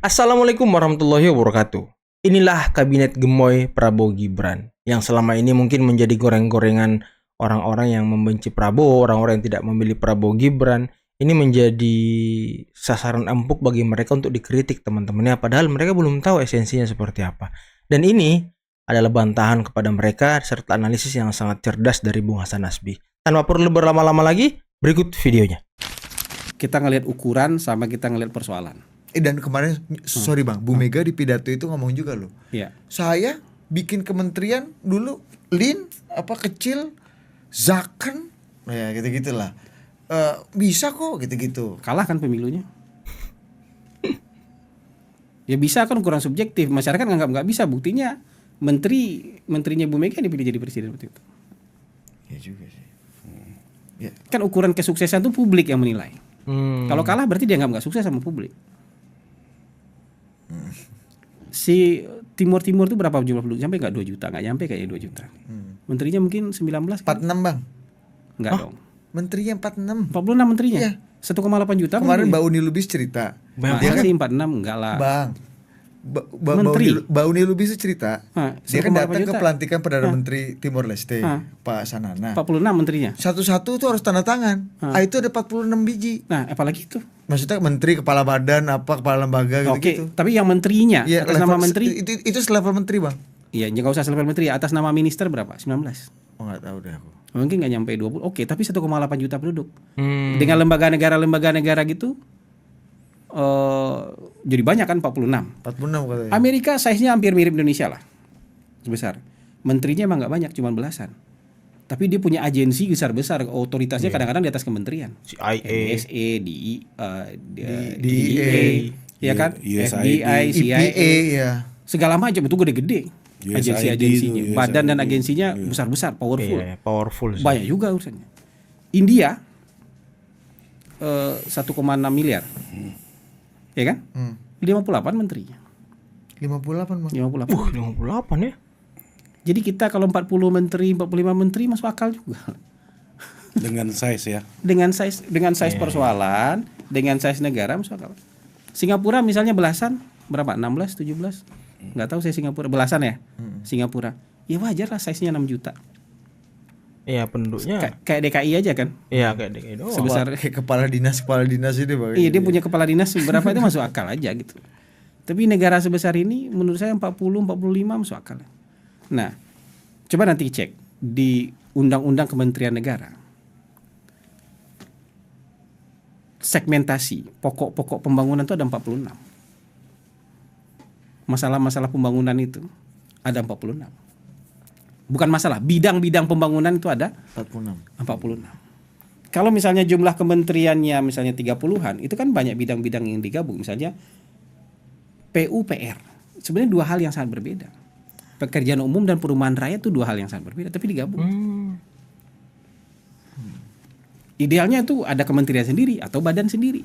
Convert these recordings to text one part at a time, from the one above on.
Assalamualaikum warahmatullahi wabarakatuh. Inilah kabinet gemoy Prabowo Gibran yang selama ini mungkin menjadi goreng-gorengan orang-orang yang membenci Prabowo, orang-orang yang tidak memilih Prabowo Gibran. Ini menjadi sasaran empuk bagi mereka untuk dikritik teman-temannya, padahal mereka belum tahu esensinya seperti apa. Dan ini adalah bantahan kepada mereka serta analisis yang sangat cerdas dari Bung Hasan Nasbi. Tanpa perlu berlama-lama lagi, berikut videonya. Kita ngelihat ukuran sama kita ngelihat persoalan. Dan kemarin sorry Bang, Bu Mega di pidato itu ngomong juga loh. Iya. Saya bikin kementerian dulu kecil, Zaken, ya gitu-gitulah. Bisa kok gitu-gitu. Kalah kan pemilunya. Ya bisa kan kurang subjektif. Masyarakat nggak bisa. Buktinya menterinya Bu Mega dipilih jadi presiden waktu itu. Ya juga sih. Ya. Kan ukuran kesuksesan itu publik yang menilai. Kalau kalah berarti dia nggak sukses sama publik. Si Timur itu berapa jumlah penduduk? Sampai nggak 2 juta? Nggak nyampe kayaknya 2 juta. Menterinya mungkin 19 kan? 46 Bang. Nggak dong. Menterinya 46. 46 menterinya? Iya. 1,8 juta. Kemarin Mbak Uni Lubis cerita. Dia kan 46 enggak lah. Bang, Menteri. Mbak Uni Lubis cerita. Dia kan 1,8 datang ke juta. pelantikan Perdana Menteri Timor Leste, Pak Sanana. 46 menterinya. Satu-satu tuh harus tanda tangan. Itu ada 46 biji. Nah, apalagi itu? Maksudnya menteri, kepala badan, kepala lembaga gitu-gitu. Oke, tapi yang menterinya Ya, atas nama menteri. Itu selevel menteri, Bang. Iya, enggak usah level menteri, atas nama minister berapa? 19. Oh, enggak tahu deh aku. Mungkin enggak nyampe 20. Oke, tapi 1,8 juta penduduk. Dengan lembaga negara gitu jadi banyak kan 46. 46 katanya. Amerika size-nya hampir mirip Indonesia lah. Sebesar. Menterinya emang enggak banyak, cuma belasan. Tapi dia punya agensi besar-besar, otoritasnya kadang-kadang di atas kementerian. CIA, NSA, DEA, ya kan? USAID, FBI, CIA, EPA ya. segala macam itu gede-gede. USAID Agensi-agensinya, itu, badan dan USAID. agensinya besar-besar, powerful. Iya, powerful sih. Banyak juga urusannya. India 1,6 miliar. Ya kan? 58 menterinya. 58 Bang. 58. 58 ya. Jadi kita kalau 40 menteri, 45 menteri masuk akal juga. Dengan size ya. Dengan size persoalan, dengan size negara masuk akal. Singapura misalnya belasan, berapa? 16, 17? Enggak tahu saya Singapura, belasan ya? Singapura. Ya wajar lah size-nya 6 juta. Iya, penduduknya. Kayak DKI aja kan? Iya, kayak DKI doang. Sebesar Kayak kepala dinas ini Bang. iya, dia punya kepala dinas berapa itu masuk akal aja gitu. Tapi negara sebesar ini menurut saya 40, 45 masuk akal. Nah, coba nanti cek di Undang-Undang Kementerian Negara. Segmentasi pokok-pokok pembangunan itu ada 46. Masalah-masalah pembangunan itu ada 46. Bukan masalah, bidang-bidang pembangunan itu ada 46. Kalau misalnya jumlah kementeriannya misalnya 30-an, itu kan banyak bidang-bidang yang digabung. Misalnya PUPR. Sebenarnya dua hal yang sangat berbeda. Pekerjaan umum dan perumahan rakyat itu dua hal yang sangat berbeda, tapi digabung. Idealnya itu ada kementerian sendiri atau badan sendiri.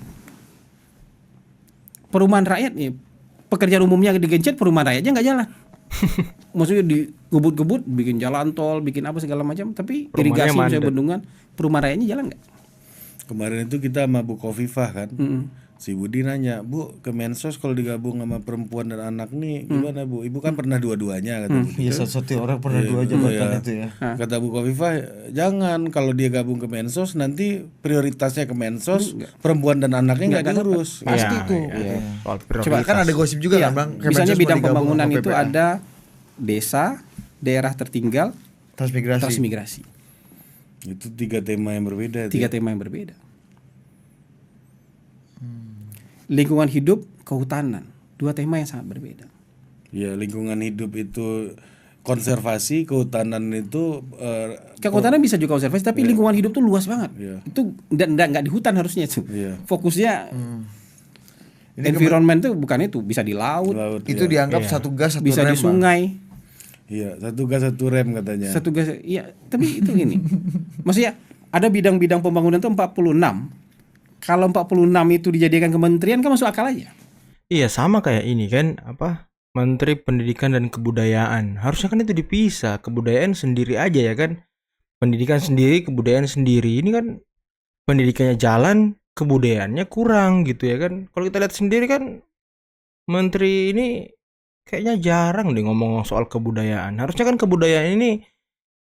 Perumahan rakyat nih, pekerjaan umumnya digencet, perumahan rakyatnya nggak jalan. Maksudnya digebut-gebut, bikin jalan tol, bikin apa segala macam, tapi irigasi misalnya bendungan, perumahan rakyatnya jalan nggak? Kemarin itu kita sama Bu Khofifah kan. Si Budi nanya, "Bu, Kemensos kalau digabung sama perempuan dan anak nih gimana, Bu? Ibu kan pernah dua-duanya," kata Budi. Iya, satu orang pernah dua jabatan itu ya. Kata Bu Khofifah, "Jangan, kalau dia gabung Kemensos nanti prioritasnya Kemensos, perempuan dan anaknya nggak diurus." Pasti itu. Soal Coba kan ada gosip juga kan Bang. Misalnya Kemensos bidang mau digabung pembangunan sama itu PPA. ada desa, daerah tertinggal, transmigrasi. Itu tiga tema yang berbeda. Tiga tema yang berbeda. Lingkungan hidup, kehutanan, dua tema yang sangat berbeda. Ya, lingkungan hidup itu konservasi, kehutanan itu Kehutanan bisa juga konservasi, tapi lingkungan hidup tuh luas banget. Iya. Itu nggak di hutan harusnya itu. Iya. Fokusnya environment tuh bukan itu, bisa di laut, laut. Itu Ya. dianggap satu gas satu bisa rem. di sungai. Iya, satu gas satu rem katanya. Satu gas, iya, tapi itu gini. Maksudnya ada bidang-bidang pembangunan itu 46. Kalau 46 itu dijadikan kementerian kan masuk akal aja. Iya, sama kayak ini kan, Menteri Pendidikan dan Kebudayaan. Harusnya kan itu dipisah, kebudayaan sendiri aja ya kan. Pendidikan sendiri, kebudayaan sendiri. Ini kan pendidikannya jalan, kebudayaannya kurang gitu ya kan. Kalau kita lihat sendiri kan Menteri ini kayaknya jarang deh ngomong soal kebudayaan. Harusnya kan kebudayaan ini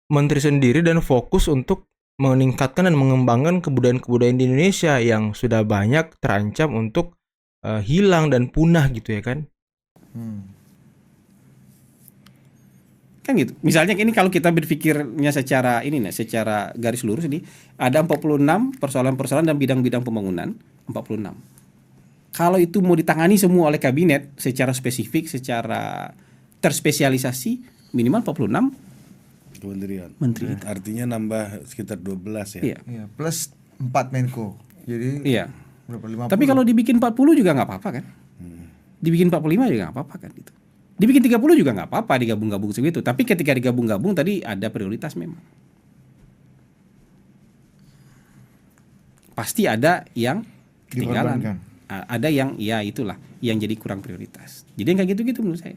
menteri sendiri dan fokus untuk meningkatkan dan mengembangkan kebudayaan-kebudayaan di Indonesia yang sudah banyak terancam untuk hilang dan punah gitu ya kan. Kan gitu. Misalnya ini kalau kita berpikirnya secara ini nih, secara garis lurus ini ada 46 persoalan-persoalan dan bidang-bidang pembangunan, 46. Kalau itu mau ditangani semua oleh kabinet secara spesifik, secara terspesialisasi, minimal 46 Kementerian. menteri. Artinya nambah sekitar 12 ya. Iya. Iya, plus 4 Menko. Jadi Iya. berapa 50? Tapi kalau dibikin 40 juga nggak apa-apa kan? Dibikin 45 juga nggak apa-apa kan gitu. Dibikin 30 juga nggak apa-apa digabung-gabung segitu. Tapi ketika digabung-gabung tadi ada prioritas memang. Pasti ada yang ketinggalan. Dikorbankan. Ada yang ya itulah yang jadi kurang prioritas. Jadi yang kayak gitu-gitu menurut saya.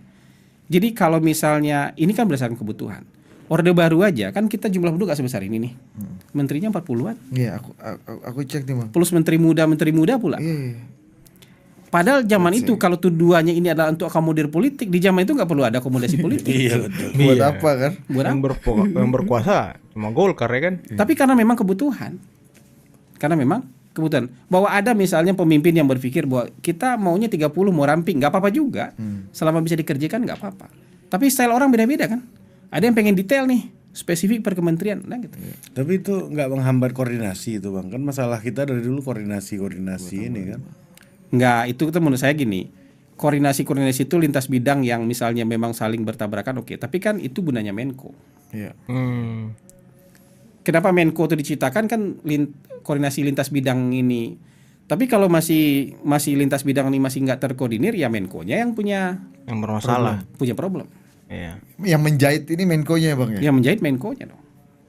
Jadi kalau misalnya ini kan berdasarkan kebutuhan. Orde Baru aja kan kita jumlah penduduk gak sebesar ini nih. Menterinya 40-an. Iya, aku cek nih, Bang. Plus menteri muda pula. Iya. Padahal zaman itu kalau tuduhannya ini adalah untuk akomodir politik, di zaman itu nggak perlu ada akomodasi politik. Iya betul. Buat Iya. apa kan? Buat Yang, yang berkuasa cuma Golkar ya kan. Tapi karena memang kebutuhan. Karena memang kebutuhan. Bahwa ada misalnya pemimpin yang berpikir bahwa kita maunya 30 mau ramping, nggak apa-apa juga. Selama bisa dikerjakan nggak apa-apa. Tapi style orang beda-beda kan. Ada yang pengen detail nih, spesifik per kementerian, nah gitu. Tapi itu nggak menghambat koordinasi itu bang. Kan masalah kita dari dulu koordinasi ini kan. Nggak, itu menurut saya gini. Koordinasi itu lintas bidang yang misalnya memang saling bertabrakan, oke. Tapi kan itu gunanya Menko. Iya. Kenapa Menko itu diciptakan kan koordinasi lintas bidang ini. Tapi kalau masih lintas bidang ini masih nggak terkoordinir, ya Menko-nya yang punya bermasalah. problem. Iya. Yang menjahit ini Menko-nya ya, Bang ya? Yang menjahit Menko-nya dong.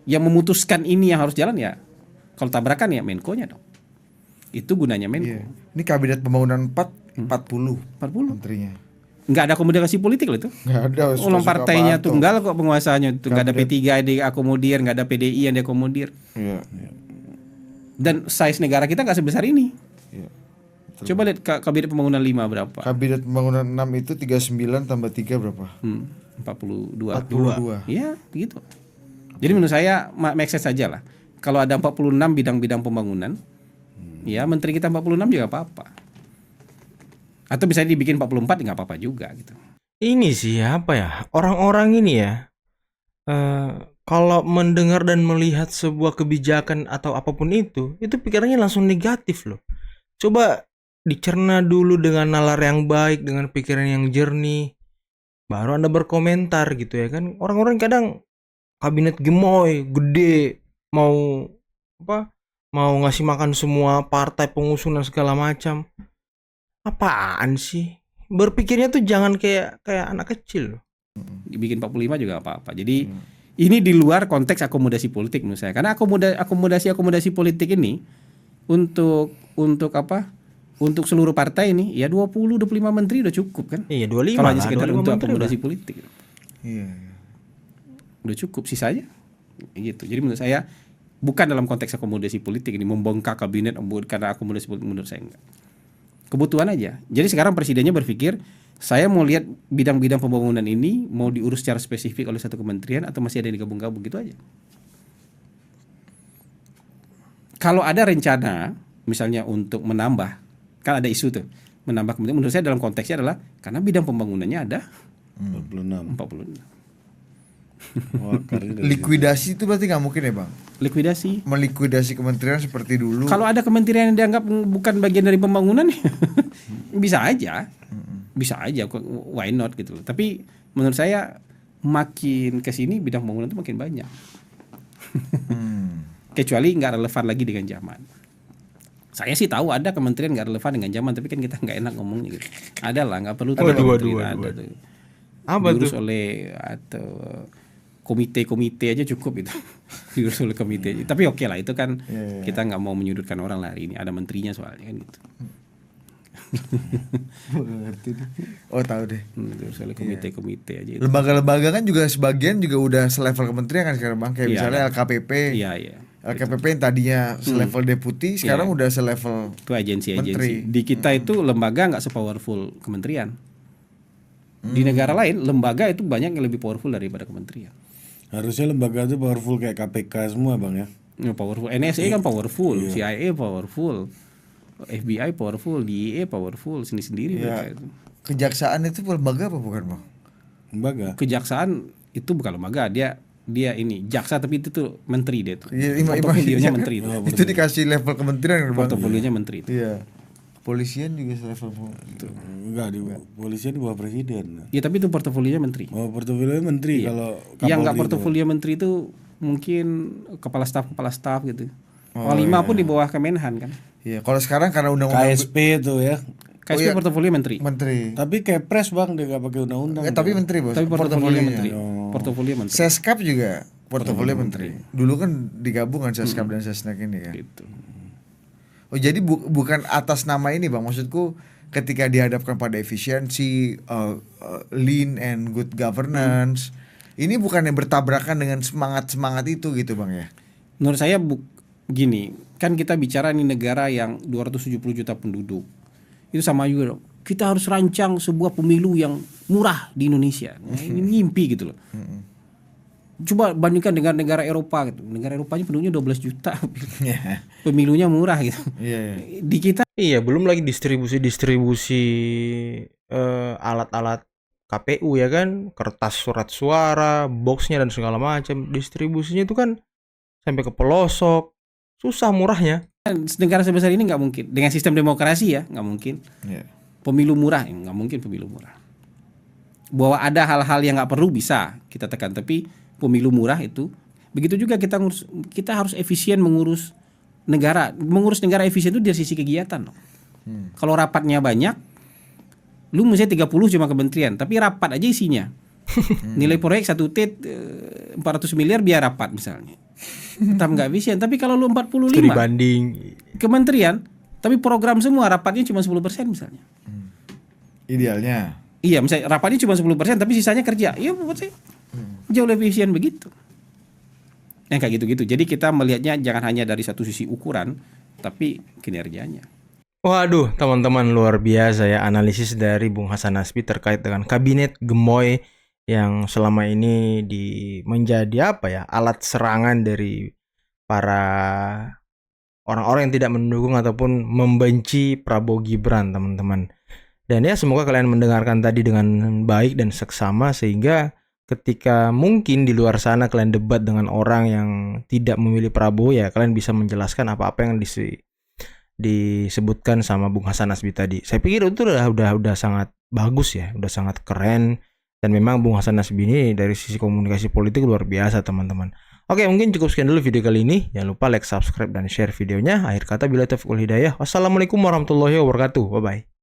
Yang memutuskan ini yang harus jalan ya. Kalau tabrakan ya Menko-nya dong. Itu gunanya Menko. Iya. Ini kabinet pembangunan 40 40. menterinya. Nggak ada akomodasi politik loh itu. Nggak ada. Ulang suka-suka partainya apaan tunggal kok penguasanya itu. Nggak ada P3 yang diakomodir, nggak ada PDI yang diakomodir. Iya. Dan size negara kita nggak sebesar ini. Iya. Coba lihat kabinet pembangunan 5 berapa? Kabinet pembangunan 6 itu 39 tambah 3 berapa? 42. 42. Iya, begitu. Jadi menurut saya make sense saja lah. Kalau ada 46 bidang-bidang pembangunan, ya menteri kita 46 juga apa-apa. Atau bisa dibikin 44 nggak apa-apa juga gitu. Ini sih apa ya? Orang-orang ini ya kalau mendengar dan melihat sebuah kebijakan atau apapun itu pikirannya langsung negatif loh. Coba dicerna dulu dengan nalar yang baik, dengan pikiran yang jernih, baru Anda berkomentar gitu ya kan. Orang-orang kadang kabinet gemoy, gede, mau ngasih makan semua partai pengusung dan segala macam. Apaan sih? Berpikirnya tuh jangan kayak anak kecil loh. Dibikin 45 juga apa-apa. Jadi ini di luar konteks akomodasi politik menurut saya. Karena akomodasi politik ini untuk apa? Untuk seluruh partai ini ya 20-25 menteri udah cukup kan? Iya, 25 Kalau lah, hanya sekedar 25 untuk menteri akomodasi politik. Iya. Udah cukup sisanya gitu. Jadi menurut saya bukan dalam konteks akomodasi politik ini membongkar kabinet karena akomodasi politik, menurut saya enggak. Kebutuhan aja. Jadi sekarang presidennya berpikir saya mau lihat bidang-bidang pembangunan ini mau diurus secara spesifik oleh satu kementerian atau masih ada yang digabung-gabung gitu aja. Kalau ada rencana misalnya untuk menambah, kan ada isu tuh menambah kementerian, menurut saya dalam konteksnya adalah karena bidang pembangunannya ada 46. 46. Oh, akarnya dari Likuidasi itu berarti nggak mungkin ya, Bang? Likuidasi. Melikuidasi kementerian seperti dulu. Kalau ada kementerian yang dianggap bukan bagian dari pembangunan, bisa aja, why not gitu. Tapi menurut saya makin kesini bidang pembangunan itu makin banyak, kecuali nggak relevan lagi dengan zaman. Saya sih tahu ada kementerian nggak relevan dengan zaman, tapi kan kita nggak enak ngomongnya gitu. Ada lah, nggak perlu tuh kementerian ada tuh. Apa Diurus tuh? oleh atau komite aja cukup itu. Diurus oleh komite aja. Tapi oke lah itu kan kita nggak mau menyudutkan orang lah hari ini. Ada menterinya soalnya kan gitu. Ngerti deh. Oh, tahu deh. Diurus oleh komite aja itu. Lembaga-lembaga kan juga sebagian juga udah selevel kementerian kan sekarang, Bang. Kayak Iya, misalnya ada. LKPP. Iya. LKPP yang tadinya selevel deputi sekarang udah selevel Itu agensi-agensi. menteri. Di kita itu lembaga nggak sepowerful kementerian. Di negara lain lembaga itu banyak yang lebih powerful daripada kementerian. Harusnya lembaga itu powerful kayak KPK semua bang ya. Ya, powerful. NSA kan powerful, CIA powerful, FBI powerful, DEA powerful, sendiri-sendiri mereka itu. Kejaksaan itu lembaga apa bukan bang? Lembaga. Kejaksaan itu bukan lembaga, dia ini jaksa tapi itu tuh menteri dia tuh. Iya, Portofolionya menteri itu. Itu dikasih level kementerian kan bang? Portofolionya menteri itu. Iya. Polisian juga selevel Enggak, di polisian di bawah presiden. Ya tapi itu portofolionya menteri. Oh, portofolio menteri kalau Yang nggak Kapolri portofolio menteri itu mungkin kepala staf gitu. Panglima pun di bawah Kemenhan kan. Iya. Kalau sekarang karena itu. undang-undang KSP itu ya. KSP portofolio menteri. menteri. Tapi Kepres bang dia nggak pakai undang-undang. Tapi menteri bos. Tapi portofolio menteri. Portofolionya. Portofolio menteri. Seskap juga portofolio menteri. Dulu kan digabung kan Seskap dan Sesnek ini kan. Gitu. Oh jadi bukan atas nama ini bang, maksudku ketika dihadapkan pada efisiensi, lean and good governance, ini bukan yang bertabrakan dengan semangat itu gitu bang ya? Menurut saya gini, kan kita bicara ini negara yang 270 juta penduduk, itu sama juga dong. Kita harus rancang sebuah pemilu yang murah di Indonesia. Nah, ini mimpi gitu loh. Coba bandingkan dengan negara Eropa gitu. Negara Eropanya penduduknya 12 juta. Pemilunya murah gitu. Iya. Di kita Iya, belum lagi distribusi alat-alat KPU ya kan, kertas surat suara, boxnya dan segala macam. Distribusinya itu kan sampai ke pelosok, susah murahnya. negara sebesar ini nggak mungkin dengan sistem demokrasi ya, nggak mungkin. Iya. Pemilu murah, nggak mungkin pemilu murah. Bahwa ada hal-hal yang nggak perlu bisa kita tekan, tapi pemilu murah itu begitu juga kita harus efisien mengurus negara. Mengurus negara efisien itu dari sisi kegiatan loh. Kalau rapatnya banyak, lu misalnya 30 cuma kementerian, tapi rapat aja isinya. Nilai proyek 1T 400 miliar biar rapat misalnya. Tetap nggak efisien. Tapi kalau lu 45 Studi banding. kementerian, tapi program semua rapatnya cuma 10% misalnya. Idealnya. Iya, misalnya rapatnya cuma 10%, tapi sisanya kerja. Iya, buat saya jauh lebih efisien begitu. Yang kayak gitu-gitu. Jadi kita melihatnya jangan hanya dari satu sisi ukuran, tapi kinerjanya. Waduh, teman-teman, luar biasa ya analisis dari Bung Hasan Nazbi terkait dengan kabinet gemoy yang selama ini menjadi apa ya, alat serangan dari para orang-orang yang tidak mendukung ataupun membenci Prabowo Gibran, teman-teman. Dan ya semoga kalian mendengarkan tadi dengan baik dan seksama, sehingga ketika mungkin di luar sana kalian debat dengan orang yang tidak memilih Prabowo, ya kalian bisa menjelaskan apa-apa yang disebutkan sama Bung Hasan Nazbi tadi. Saya pikir itu udah sangat bagus ya, udah sangat keren. Dan memang Bung Hasan Nazbi ini dari sisi komunikasi politik luar biasa, teman-teman. Oke, mungkin cukup sekian dulu video kali ini. Jangan lupa like, subscribe, dan share videonya. Akhir kata, billahi taufiq wal hidayah. Wassalamualaikum warahmatullahi wabarakatuh. Bye-bye.